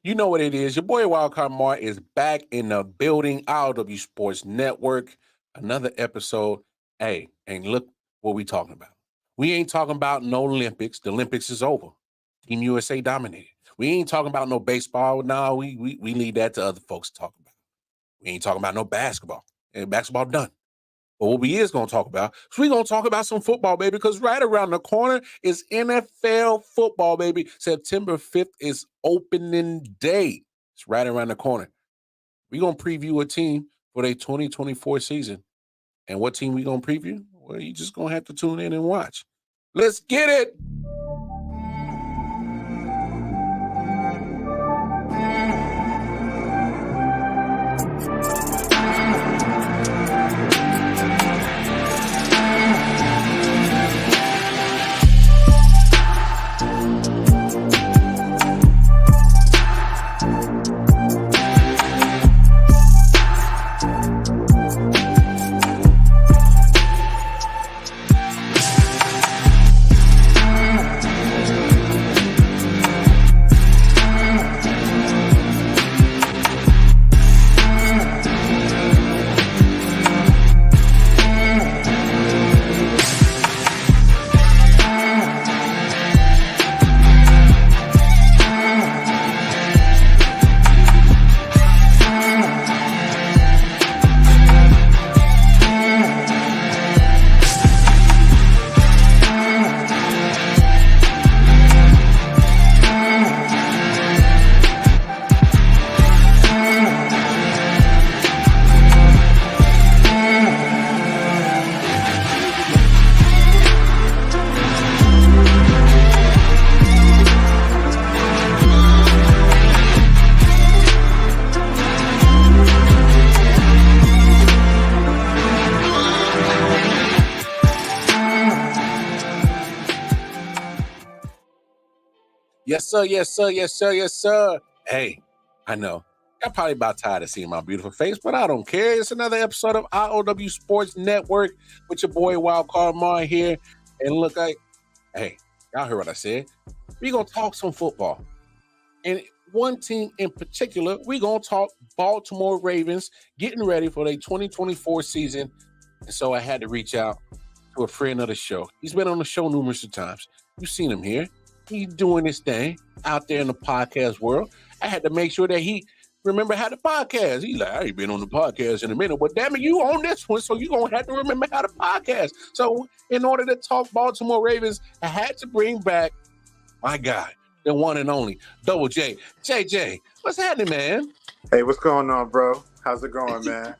You know what it is. Your boy Wildcard Mart is back in the building. I.O.W Sports Network. Another episode. Hey, and look what we talking about. We ain't talking about no Olympics. The Olympics is over. Team USA dominated. We ain't talking about no baseball. No, we leave that to other folks to talk about. We ain't talking about no basketball. And basketball done. But what we is going to talk about is we're going to talk about some football, baby, because right around the corner is NFL football, baby. September 5th is opening day. It's right around the corner. We're going to preview a team for their 2024 season. And what team we going to preview? Well, you just going to have to tune in and watch. Let's get it. Yes, sir. Yes, sir. Yes, sir. Yes, sir. Hey, I know. I'm probably about tired of seeing my beautiful face, but I don't care. It's another episode of I.O.W Sports Network with your boy Wildcard Mar here. And look, hey, y'all heard what I said. We're going to talk some football. And one team in particular, we're going to talk Baltimore Ravens getting ready for their 2024 season. And so I had to reach out to a friend of the show. He's been on the show numerous times. You've seen him here. He's doing this thing out there in the podcast world. I had to make sure that he remember how to podcast. He's like, I ain't been on the podcast in a minute, but damn it, you on this one, so you're going to have to remember how to podcast. So in order to talk Baltimore Ravens, I had to bring back my guy, the one and only, Double J. JJ, what's happening, man? Hey, what's going on, bro? How's it going, man?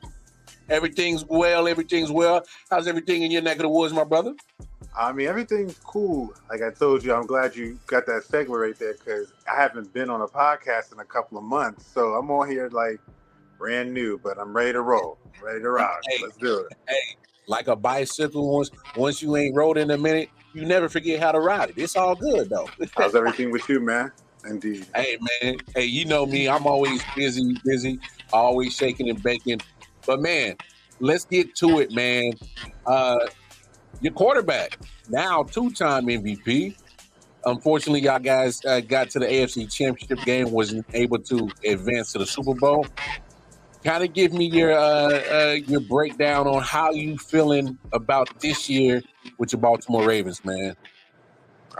Everything's well. Everything's well. How's everything in your neck of the woods, my brother? I mean, everything's cool. Like I told you, I'm glad you got that segue right there because I haven't been on a podcast in a couple of months. So I'm on here like brand new, but I'm ready to roll, ready to rock. Hey, let's do it. Hey, like a bicycle, once you ain't rode in a minute, you never forget how to ride it. It's all good, though. How's everything with you, man? Indeed. Hey, man. Hey, you know me. I'm always busy, always shaking and baking. But, man, let's get to it, man. Your quarterback, now two-time MVP. Unfortunately, y'all guys got to the AFC Championship game, wasn't able to advance to the Super Bowl. Kind of give me your breakdown on how you feeling about this year with your Baltimore Ravens, man.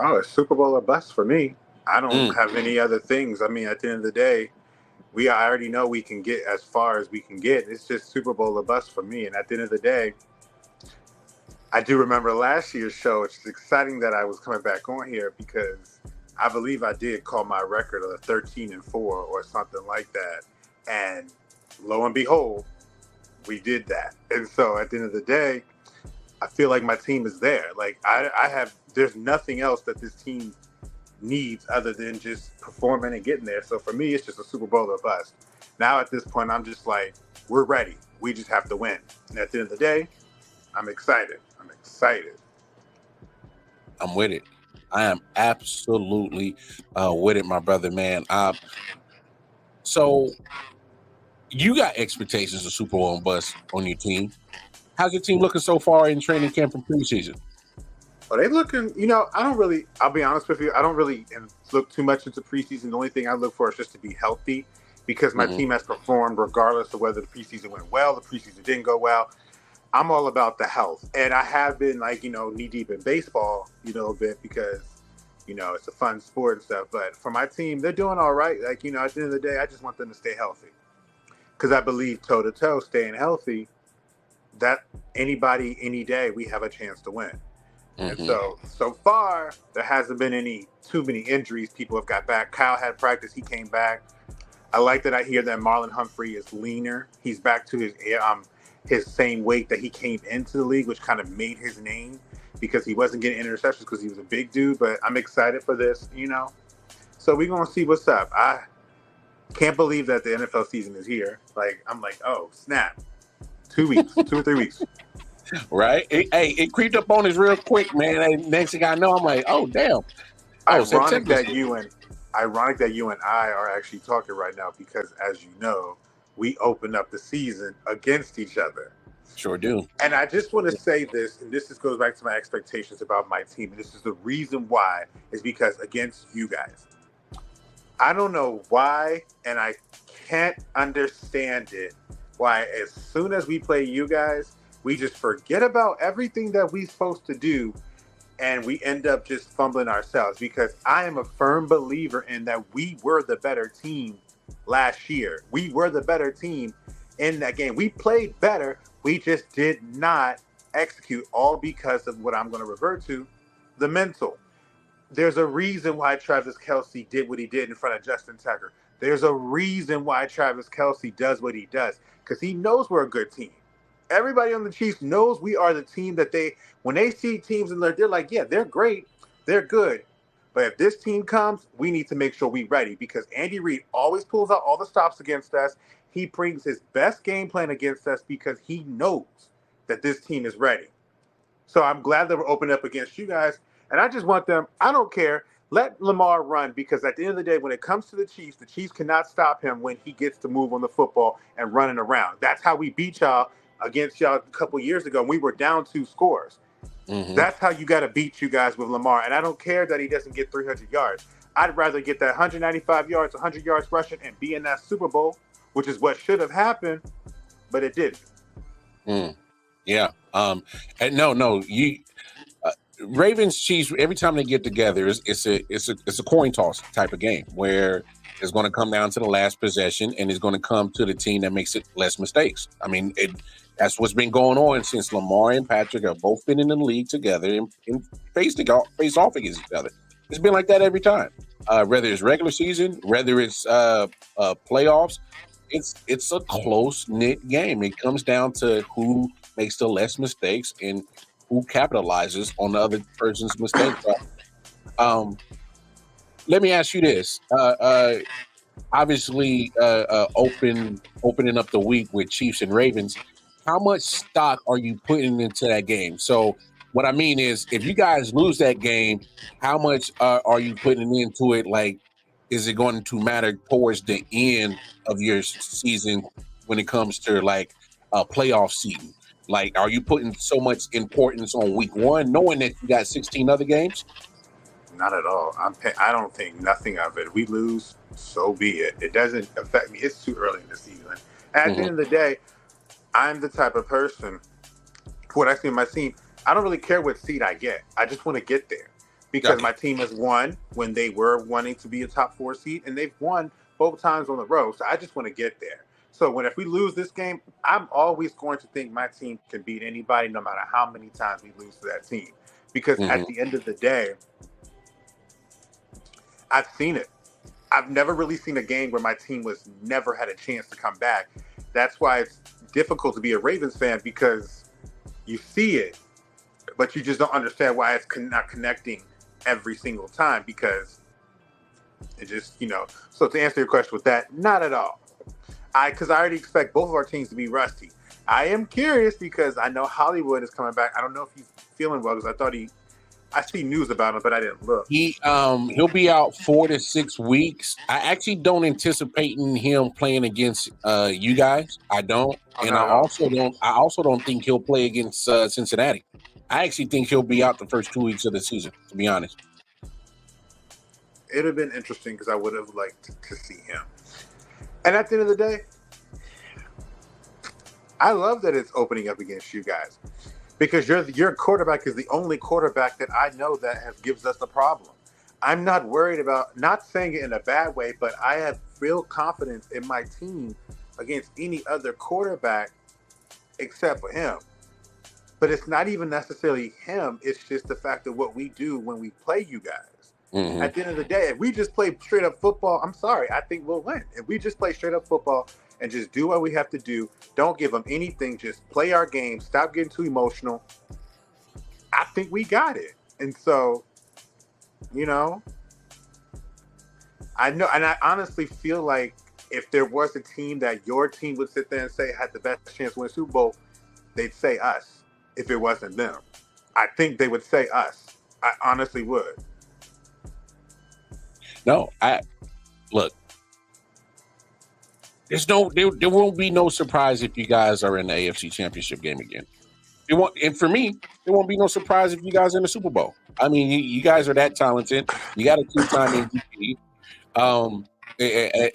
Oh, it's Super Bowl or bust for me. I don't have any other things. I mean, at the end of the day, I already know we can get as far as we can get. It's just Super Bowl or bust for me. And at the end of the day, I do remember last year's show. It's exciting that I was coming back on here because I believe I did call my record of 13-4 or something like that. And lo and behold, we did that. And so at the end of the day, I feel like my team is there. Like there's nothing else that this team needs other than just performing and getting there. So for me, it's just a Super Bowl or bust. Now at this point, I'm just like, we're ready. We just have to win. And at the end of the day, I'm excited. I'm with it. I am absolutely with it, my brother, man. So you got expectations of Super Bowl and bust on your team. How's your team looking so far in training camp and preseason? Are they looking? I'll be honest with you. I don't really look too much into preseason. The only thing I look for is just to be healthy, because my Mm-hmm. team has performed regardless of whether the preseason went well, the preseason didn't go well. I'm all about the health, and I have been knee deep in baseball, a bit because it's a fun sport and stuff. But for my team, they're doing all right. At the end of the day, I just want them to stay healthy, because I believe toe to toe, staying healthy, that anybody, any day, we have a chance to win. And Mm-hmm. so far, there hasn't been too many injuries. People have got back. Kyle had practice. He came back. I like that I hear that Marlon Humphrey is leaner. He's back to his same weight that he came into the league, which kind of made his name, because he wasn't getting interceptions because he was a big dude. But I'm excited for this, So we're going to see what's up. I can't believe that the NFL season is here. I'm like, oh, snap. 2 weeks, 2 or 3 weeks. Right? It creeped up on us real quick, man. And next thing I know, I'm like, oh, damn. Ironic September's that you and I are actually talking right now, because, as you know, we open up the season against each other. Sure do. And I just want to say this, and this just goes back to my expectations about my team. And this is the reason why, is because against you guys. I don't know why, and I can't understand it, why as soon as we play you guys, we just forget about everything that we're supposed to do, and we end up just fumbling ourselves, because I am a firm believer in that we were the better team last year. We were the better team in that game. We played better. We just did not execute, all because of what I'm going to revert to, the mental. There's a reason why Travis Kelce did what he did in front of Justin Tucker. There's a reason why Travis Kelce does what he does, because he knows we're a good team. Everybody on the Chiefs knows we are the team that when they see teams and they're like, yeah, they're great, they're good. But if this team comes, we need to make sure we're ready, because Andy Reid always pulls out all the stops against us. He brings his best game plan against us because he knows that this team is ready. So I'm glad that we're opening up against you guys. And I just want them, I don't care, let Lamar run, because at the end of the day, when it comes to the Chiefs cannot stop him when he gets to move on the football and running around. That's how we beat y'all against y'all a couple years ago. We were down 2 scores. Mm-hmm. That's how you got to beat you guys with Lamar. And I don't care that he doesn't get 300 yards. I'd rather get that 195 yards, 100 yards rushing, and be in that Super Bowl, which is what should have happened, but it didn't. Yeah. And no, you Ravens Chiefs, every time they get together, it's a coin toss type of game where it's going to come down to the last possession, and it's going to come to the team that makes it less mistakes. I mean, that's what's been going on since Lamar and Patrick have both been in the league together and face off against each other. It's been like that every time, whether it's regular season, whether it's playoffs. It's a close-knit game. It comes down to who makes the less mistakes and who capitalizes on the other person's mistakes. Let me ask you this. Obviously, opening up the week with Chiefs and Ravens, how much stock are you putting into that game? So what I mean is, if you guys lose that game, how much are you putting into it? Like, is it going to matter towards the end of your season when it comes to like a playoff season? Like, are you putting so much importance on week 1, knowing that you got 16 other games? Not at all. I don't think nothing of it. We lose, so be it. It doesn't affect me. It's too early in the season. At the end of the day, I'm the type of person, what I see in my team, I don't really care what seed I get. I just want to get there, because my team has won when they were wanting to be a top 4 seed, and they've won both times on the road. So I just want to get there. So if we lose this game, I'm always going to think my team can beat anybody, no matter how many times we lose to that team. Because at the end of the day, I've seen it. I've never really seen a game where my team was never had a chance to come back. That's why it's difficult to be a Ravens fan, because you see it, but you just don't understand why it's not connecting every single time, because it just, So to answer your question with that, not at all. Because I already expect both of our teams to be rusty. I am curious because I know Hollywood is coming back. I don't know if he's feeling well, because I see news about him, but I didn't look. He'll be out 4 to 6 weeks. I actually don't anticipate him playing against you guys. I don't, and I also don't think he'll play against Cincinnati. I actually think he'll be out the first 2 weeks of the season, to be honest. It would have been interesting because I would have liked to see him. And at the end of the day, I love that it's opening up against you guys because your quarterback is the only quarterback that I know that gives us a problem. I'm not worried about, not saying it in a bad way, but I have real confidence in my team against any other quarterback except for him. But it's not even necessarily him. It's just the fact of what we do when we play you guys. Mm-hmm. At the end of the day, if we just play straight up football, I'm sorry, I think we'll win. If we just play straight up football and just do what we have to do, don't give them anything, just play our game, stop getting too emotional, I think we got it. And so, you know, I know, and I honestly feel like if there was a team that your team would sit there and say had the best chance to win a Super Bowl, they'd say us. If it wasn't them, I think they would say us. I honestly would. No, look. There won't be no surprise if you guys are in the AFC Championship game again. And for me, there won't be no surprise if you guys are in the Super Bowl. I mean, you guys are that talented. You got a 2-time MVP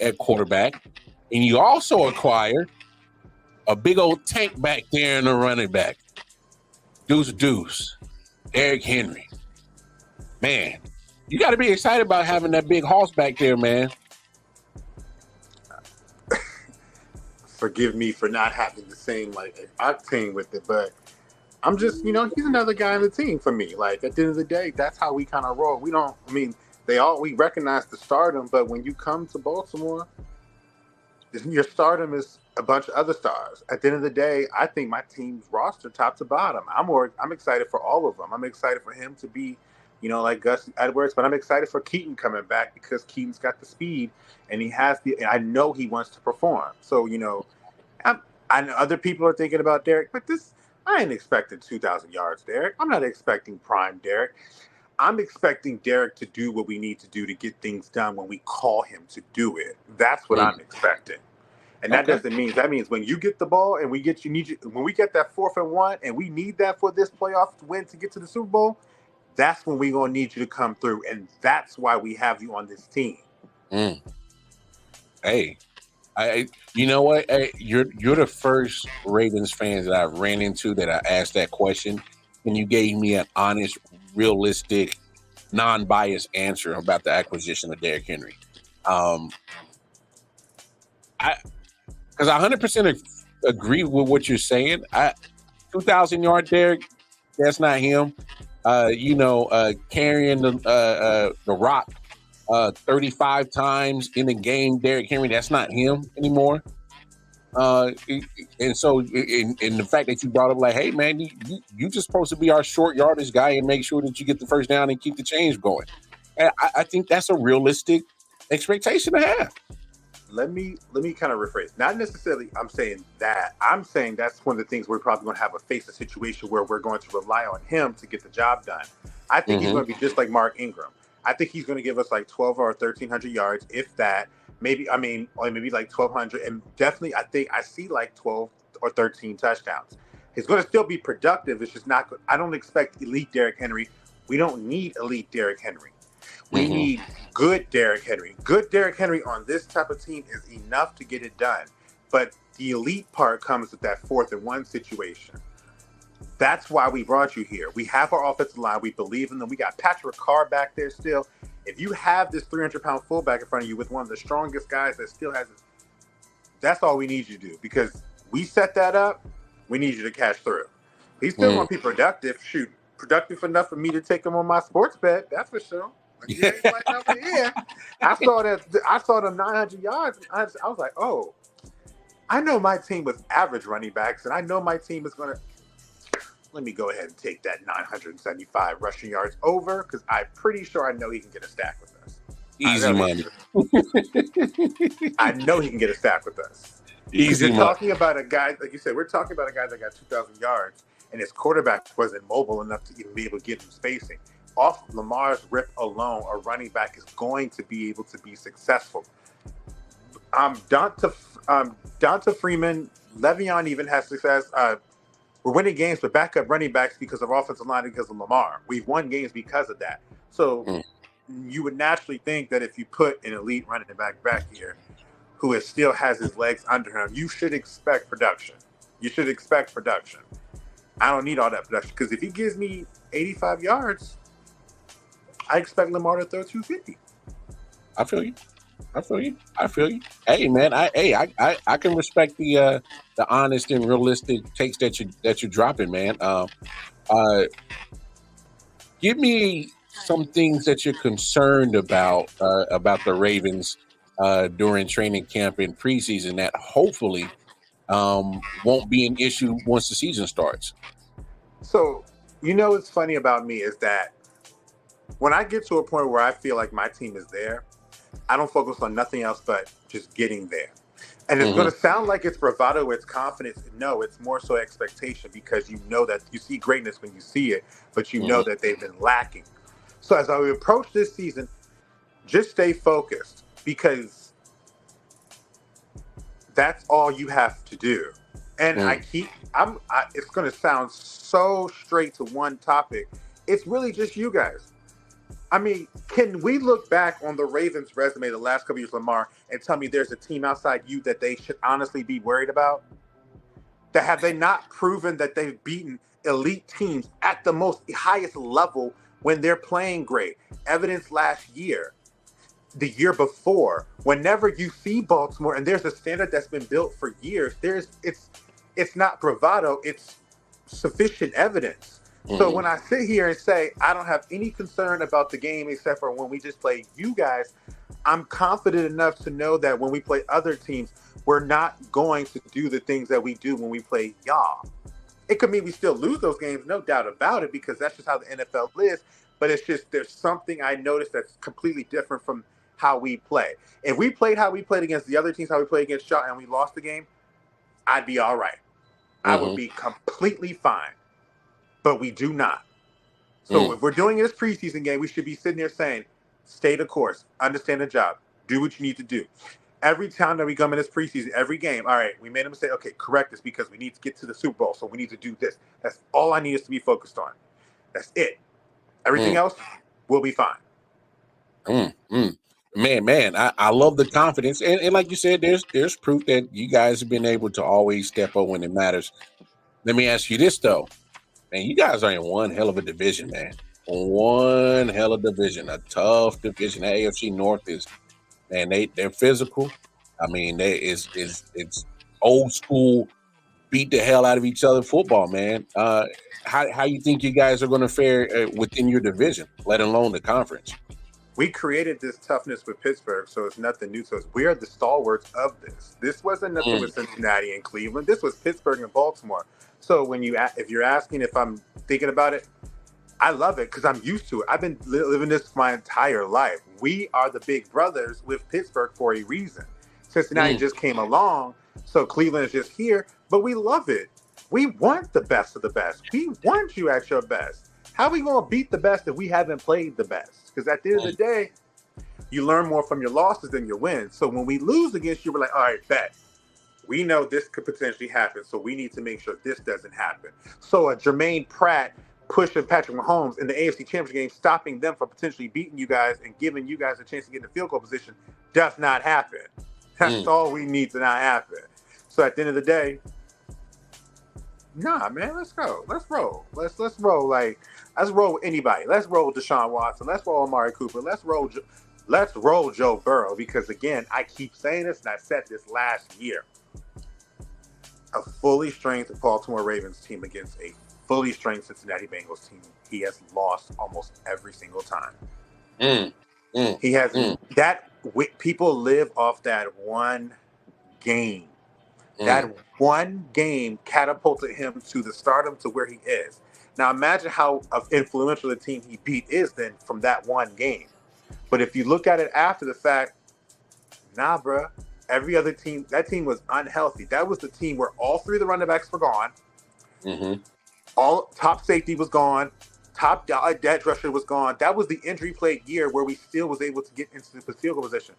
at quarterback, and you also acquire a big old tank back there in the running back. Deuce, Derrick Henry. Man, you got to be excited about having that big horse back there, man. Forgive me for not having the same octane with it, but I'm just, he's another guy on the team for me. Like at the end of the day, that's how we kind of roll. We recognize the stardom, but when you come to Baltimore, your stardom is a bunch of other stars. At the end of the day, I think my team's roster top to bottom. I'm excited for all of them. I'm excited for him to be, like Gus Edwards, but I'm excited for Keaton coming back because Keaton's got the speed and I know he wants to perform. So, I know other people are thinking about Derek, but I ain't expecting 2,000 yards, Derek. I'm not expecting prime Derek. I'm expecting Derek to do what we need to do to get things done when we call him to do it. That's what I'm expecting. And that means when you get the ball and when we get that 4th and 1 and we need that for this playoff win to get to the Super Bowl, that's when we're going to need you to come through. And that's why we have you on this team. Hey, you know what? Hey, you're the first Ravens fans that I've ran into that I asked that question, and you gave me an honest, realistic, non-biased answer about the acquisition of Derrick Henry. Because I 100% agree with what you're saying. 2,000-yard Derrick, that's not him. Carrying the rock 35 times in a game, Derrick Henry, that's not him anymore. And so, in the fact that you brought up, like, hey, man, you just supposed to be our short yardage guy and make sure that you get the first down and keep the change going. And I think that's a realistic expectation to have. Let me kind of rephrase. Not necessarily I'm saying that. I'm saying that's one of the things we're probably going to have face a situation where we're going to rely on him to get the job done. I think he's going to be just like Mark Ingram. I think he's going to give us like 12 or 1,300 yards, if that. Maybe like 1,200. And definitely, I think I see like 12 or 13 touchdowns. He's going to still be productive. It's just not good. I don't expect elite Derrick Henry. We don't need elite Derrick Henry. We need good Derrick Henry. Good Derrick Henry on this type of team is enough to get it done. But the elite part comes with that 4th and 1 situation. That's why we brought you here. We have our offensive line. We believe in them. We got Patrick Carr back there still. If you have this 300-pound fullback in front of you with one of the strongest guys that still has it, that's all we need you to do. Because we set that up, we need you to cash through. He's still going to be productive. Shoot, productive enough for me to take him on my sports bet. That's for sure. I saw them 900 yards. And I was like, oh, I know my team was average running backs, and I know my team is going to. Let me go ahead and take that 975 rushing yards over because I'm pretty sure I know he can get a stack with us. Easy money. I know he can get a stack with us. Easy money. Talking about a guy, like you said, we're talking about a guy that got 2,000 yards, and his quarterback wasn't mobile enough to even be able to give him spacing. Off Lamar's rip alone, a running back is going to be able to be successful. Donta Freeman, Le'Veon even has success. We're winning games with backup running backs because of offensive line, because of Lamar. We've won games because of that. So you would naturally think that if you put an elite running back here who still has his legs under him, you should expect production. You should expect production. I don't need all that production because if he gives me 85 yards, I expect Lamar to throw 250. I feel you. Hey, man, I can respect the honest and realistic takes that you're dropping, man. Give me some things that you're concerned about the Ravens during training camp and preseason that hopefully won't be an issue once the season starts. So, what's funny about me is that when I get to a point where I feel like my team is there, I don't focus on nothing else but just getting there. And it's going to sound like it's bravado, it's confidence. No, it's more so expectation because you know that you see greatness when you see it, but you know that they've been lacking. So as I approach this season, just stay focused because that's all you have to do. And it's going to sound so straight to one topic. It's really just you guys. I mean, can we look back on the Ravens' resume the last couple of years, Lamar, and tell me there's a team outside you that they should honestly be worried about? That have they not proven that they've beaten elite teams at the most highest level when they're playing great? Evidence last year, the year before, whenever you see Baltimore, and there's a standard that's been built for years, it's not bravado, it's sufficient evidence. So when I sit here and say I don't have any concern about the game except for when we just play you guys, I'm confident enough to know that when we play other teams, we're not going to do the things that we do when we play y'all. It could mean we still lose those games, no doubt about it, because that's just how the NFL is. But it's just there's something I noticed that's completely different from how we play. If we played how we played against the other teams, how we played against y'all, and we lost the game, I'd be all right. I would be completely fine. But we do not. So if we're doing this preseason game, we should be sitting there saying, stay the course, understand the job, do what you need to do. Every time that we come in this preseason, every game, all right, we made a mistake. Okay, correct this because we need to get to the Super Bowl, so we need to do this. That's all I need us to be focused on. That's it. Everything else, we'll be fine. Man, I love the confidence. And like you said, there's proof that you guys have been able to always step up when it matters. Let me ask you this, though. Man, you guys are in one hell of a division, man. One hell of a division, a tough division. The AFC North is, man, they're physical. I mean, it's old school, beat the hell out of each other football, man. How you think you guys are going to fare within your division, let alone the conference? We created this toughness with Pittsburgh, so it's nothing new to us. We are the stalwarts of this. This wasn't nothing with Cincinnati and Cleveland. This was Pittsburgh and Baltimore. So if you're asking if I'm thinking about it, I love it because I'm used to it. I've been living this my entire life. We are the big brothers with Pittsburgh for a reason. Cincinnati just came along, so Cleveland is just here, but we love it. We want the best of the best. We want you at your best. How are we going to beat the best if we haven't played the best? Because at the end of the day, you learn more from your losses than your wins. So when we lose against you, we're like, all right, bet. We know this could potentially happen, so we need to make sure this doesn't happen. So a Jermaine Pratt pushing Patrick Mahomes in the AFC Championship game, stopping them from potentially beating you guys and giving you guys a chance to get in the field goal position does not happen. That's all we need to not happen. So at the end of the day, nah, man, let's go. Let's roll. Let's roll. Let's roll with anybody. Let's roll with Deshaun Watson. Let's roll Amari Cooper. Let's roll Joe Burrow because, again, I keep saying this, and I said this last year. A fully strength Baltimore Ravens team against a fully strength Cincinnati Bengals team, he has lost almost every single time. He has that. People live off that one game. That one game catapulted him to the stardom to where he is. Now imagine how influential the team he beat is then from that one game. But if you look at it after the fact, nah, bruh. Every other team, that team was unhealthy. That was the team where all three of the running backs were gone. All top safety was gone. Top edge rusher was gone. That was the injury-plagued year where we still was able to get into the field goal position.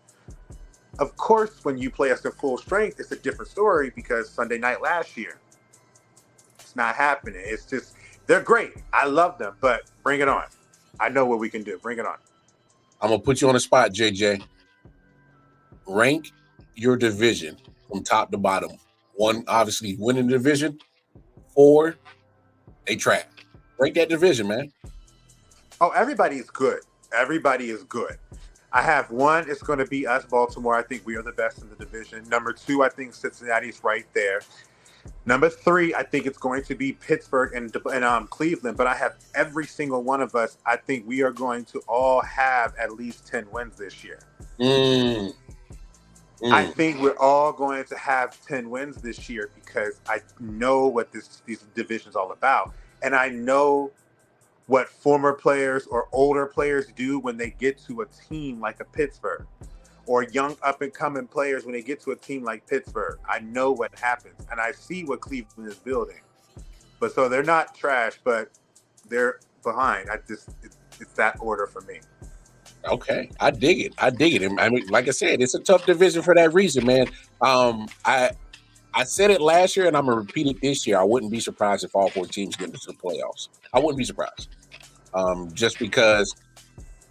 Of course, when you play us in full strength, it's a different story because Sunday night last year, It's not happening. It's just they're great. I love them, but bring it on. I know what we can do. Bring it on. I'm gonna put you on the spot, JJ. Rank your division from top to bottom. 1, obviously winning the division. 4, they trash. Rank that division, man. Oh, everybody's good. Everybody is good. I have 1. It's going to be us, Baltimore. I think we are the best in the division. Number 2, I think Cincinnati's right there. Number 3, I think it's going to be Pittsburgh and Cleveland. But I have every single one of us. I think we are going to all have at least 10 wins this year. I think we're all going to have 10 wins this year because I know what these division's all about. And I know what former players or older players do when they get to a team like a Pittsburgh, or young up-and-coming players when they get to a team like Pittsburgh. I know what happens, and I see what Cleveland is building. But so they're not trash, but they're behind. It's that order for me. Okay, I dig it. I mean, like I said, it's a tough division for that reason, man. I said it last year, and I'm gonna repeat it this year. I wouldn't be surprised if all 4 teams get into the playoffs. I wouldn't be surprised, just because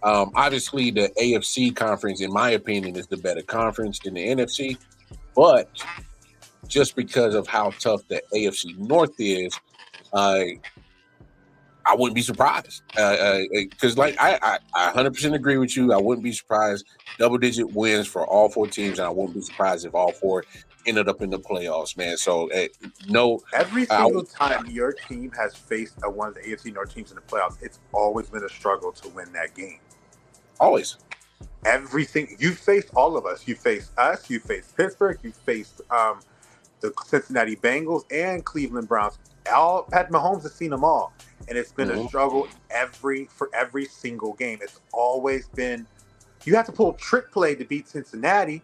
obviously the AFC conference, in my opinion, is the better conference than the NFC. But just because of how tough the AFC North is, I wouldn't be surprised because, like, I 100% agree with you. I wouldn't be surprised double-digit wins for all 4 teams, and I wouldn't be surprised if all 4 ended up in the playoffs, man. So, no. Every single time your team has faced one of the AFC North teams in the playoffs, it's always been a struggle to win that game. Always. Everything. You faced all of us. You faced us. You faced Pittsburgh. You faced the Cincinnati Bengals and Cleveland Browns. Pat Mahomes has seen them all. And it's been a struggle for every single game. It's always been, you have to pull a trick play to beat Cincinnati.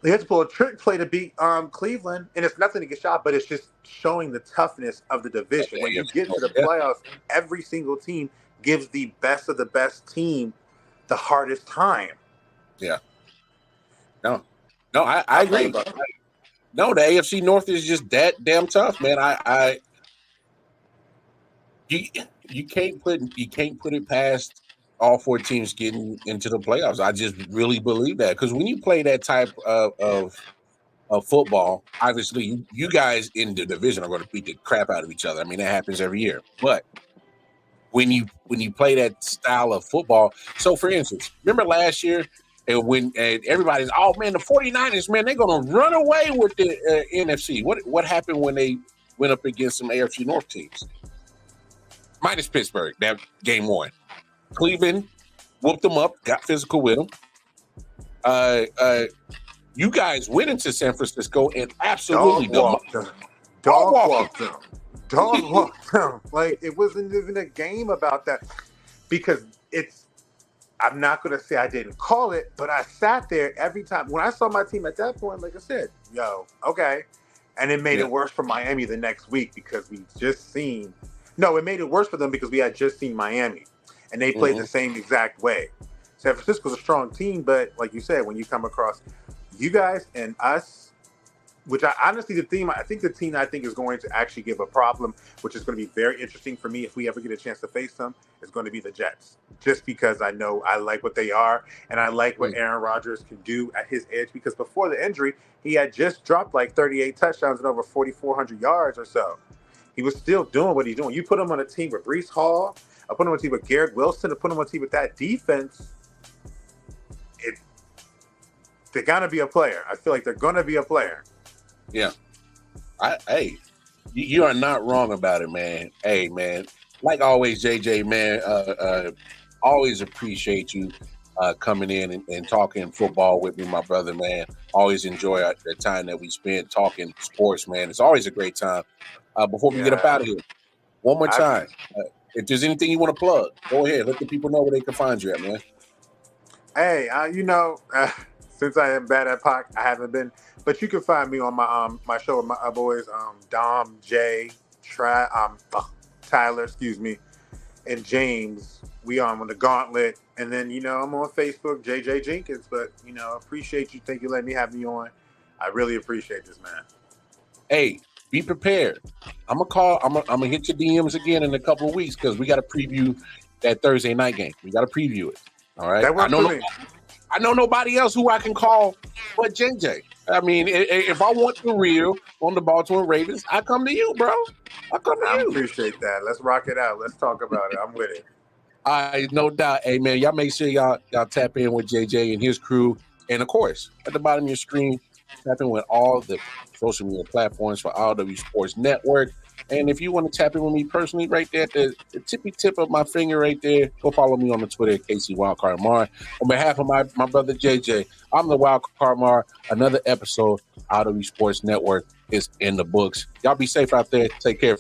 You have to pull a trick play to beat Cleveland, and it's nothing to get shot, but it's just showing the toughness of the division. When you get to the playoffs, every single team gives the best of the best team the hardest time. Yeah. No, I agree. No, the AFC North is just that damn tough, man. You can't put it past all 4 teams getting into the playoffs. I just really believe that, because when you play that type of football, obviously you guys in the division are going to beat the crap out of each other. I mean, that happens every year. But when you play that style of football, so for instance, remember last year, and when everybody's, oh man, the 49ers, man, they're going to run away with the NFC. What happened when they went up against some AFC North teams? Minus Pittsburgh, that game 1. Cleveland whooped them up, got physical with them. You guys went into San Francisco and absolutely dog walked them. Like, it wasn't even a game about that, because I'm not going to say I didn't call it, but I sat there every time. When I saw my team at that point, like I said, okay. And it made it worse for Miami the next week, because we just seen... No, it made it worse for them because we had just seen Miami, and they played the same exact way. San Francisco's a strong team, but like you said, when you come across you guys and us, which I honestly, the team I think is going to actually give a problem, which is going to be very interesting for me if we ever get a chance to face them, is going to be the Jets. Just because I know I like what they are, and I like what Aaron Rodgers can do at his edge, because before the injury, he had just dropped like 38 touchdowns and over 4,400 yards or so. He was still doing what he's doing. You put him on a team with Breece Hall, I put him on a team with Garrett Wilson, I put him on a team with that defense, they're going to be a player. I feel like they're going to be a player. Yeah. Hey, you are not wrong about it, man. Hey, man, like always, JJ, man, always appreciate you coming in and talking football with me, my brother, man. Always enjoy the time that we spent talking sports, man. It's always a great time. Before we get up out of here, one more time, if there's anything you want to plug, go ahead. Let the people know where they can find you at, man. Hey, since I am bad at POC, I haven't been, but you can find me on my show with my boys, Dom, Jay, Tyler, and James. We on the Gauntlet, and then I'm on Facebook, JJ Jenkins. But appreciate you. Thank you, letting me have me on. I really appreciate this, man. Hey, be prepared. I'm gonna call. I'm gonna hit your DMs again in a couple of weeks because we got to preview that Thursday night game. We got to preview it. All right. That works for me. I know nobody else who I can call but JJ. I mean, if I want the real on the Baltimore Ravens, I come to you, bro. I come to you. I appreciate that. Let's rock it out. Let's talk about it. I'm with it. All right, no doubt. Hey, man, y'all make sure y'all tap in with JJ and his crew. And, of course, at the bottom of your screen, tap in with all the social media platforms for I.O.W Sports Network. And if you want to tap in with me personally, right there at the tippy tip of my finger right there, go follow me on the Twitter, Casey Wildcard Mar. On behalf of my brother JJ, I'm the Wildcard Mar. Another episode of I.O.W Sports Network is in the books. Y'all be safe out there. Take care.